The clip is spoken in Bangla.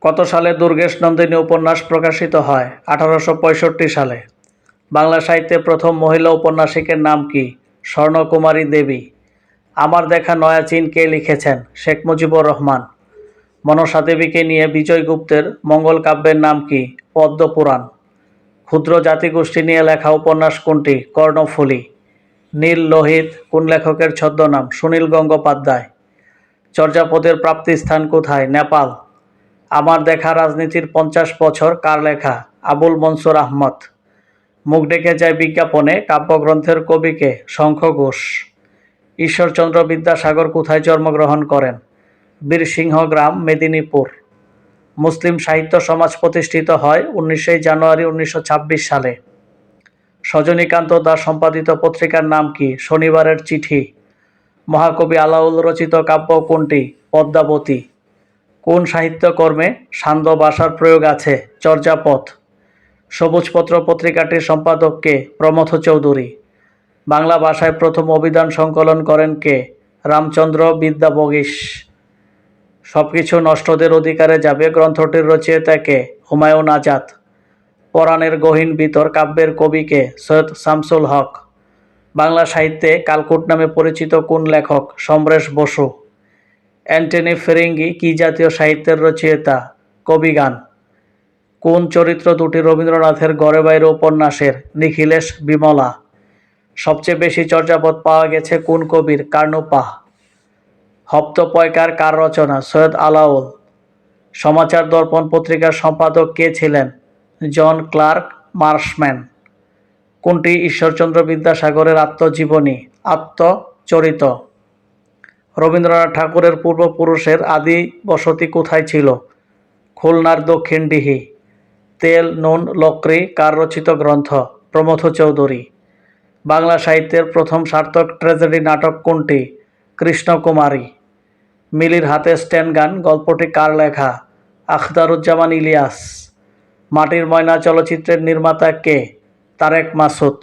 কত সালে দুর্গেশ নন্দিনী উপন্যাস প্রকাশিত হয়? 1865 সালে। বাংলা সাহিত্যে প্রথম মহিলা উপন্যাসিকের নাম কি? স্বর্ণকুমারী দেবী। আমার দেখা নয়া চীন কে লিখেছেন? শেখ মুজিবুর রহমান। মনসা দেবীকে নিয়ে বিজয় গুপ্তের মঙ্গল কাব্যের নাম কি? পদ্মপুরাণ। ক্ষুদ্র জাতিগোষ্ঠী নিয়ে লেখা উপন্যাস কোনটি? কর্ণফুলী। নীল লোহিত কোন লেখকের ছদ্মনাম? সুনীল গঙ্গোপাধ্যায়। চর্যাপদের প্রাপ্তিস্থান কোথায়? নেপাল। আমার দেখা রাজনীতির 50 বছর কার লেখা? আবুল মনসুর আহমদ। মুখ ডেকে যায় বিজ্ঞাপনে কাব্যগ্রন্থের কবিকে? শঙ্খ ঘোষ। ঈশ্বরচন্দ্র বিদ্যাসাগর কোথায় জন্মগ্রহণ করেন? বীরসিংহ গ্রাম, মেদিনীপুর। মুসলিম সাহিত্য সমাজ প্রতিষ্ঠিত হয় 19 জানুয়ারি 1926 সালে। সজনীকান্ত দাস সম্পাদিত পত্রিকার নাম কি? শনিবারের চিঠি। মহাকবি আলাউল রচিত কাব্য কোনটি? পদ্মাবতী। কোন সাহিত্যকর্মে সান্ধ্য ভাষার প্রয়োগ আছে? চর্যাপদ। সবুজপত্র পত্রিকাটির সম্পাদক কে? প্রমথ চৌধুরী। বাংলা ভাষায় প্রথম অভিধান সংকলন করেন কে? রামচন্দ্র বিদ্যাবগীশ। সবকিছু নষ্টদের অধিকারে যাবে গ্রন্থটির রচয়িতা কে? হুমায়ুন আজাদ। পরাণের গহীন ভিতর কাব্যের কবি কে? সৈয়দ শামসুল হক। বাংলা সাহিত্যে কালকুট নামে পরিচিত কোন লেখক? সমরেশ বসু। অ্যান্টনি ফিরিঙ্গি কি জাতীয় সাহিত্যের রচয়িতা? কবিগান। কোন চরিত্র দুটি রবীন্দ্রনাথের ঘরে বাইরে উপন্যাসের? নিখিলেশ, বিমলা। সবচেয়ে বেশি চর্যাপদ পাওয়া গেছে কোন কবির? কার্নুপাহ। হপ্তপয়কার কার রচনা? সৈয়দ আলাওল। সমাচার দর্পণ পত্রিকার সম্পাদক কে ছিলেন? জন ক্লার্ক মার্শম্যান। কোনটি ঈশ্বরচন্দ্র বিদ্যাসাগরের আত্মজীবনী? আত্মচরিত। রবীন্দ্রনাথ ঠাকুরের পূর্বপুরুষের আদি বসতি কোথায় ছিল? খুলনার দক্ষিণডিহি। তেল, নুন, লকড়ি কার রচিত গ্রন্থ? প্রমথ চৌধুরী। বাংলা সাহিত্যের প্রথম সার্থক ট্র্যাজেডি নাটক কোনটি? কৃষ্ণকুমারী। মিলির হাতে স্ট্যান্ড গান গল্পটি কার লেখা? আখতারুজ্জামান ইলিয়াস। মাটির ময়না চলচ্চিত্রের নির্মাতা কে? তারেক মাসুদ।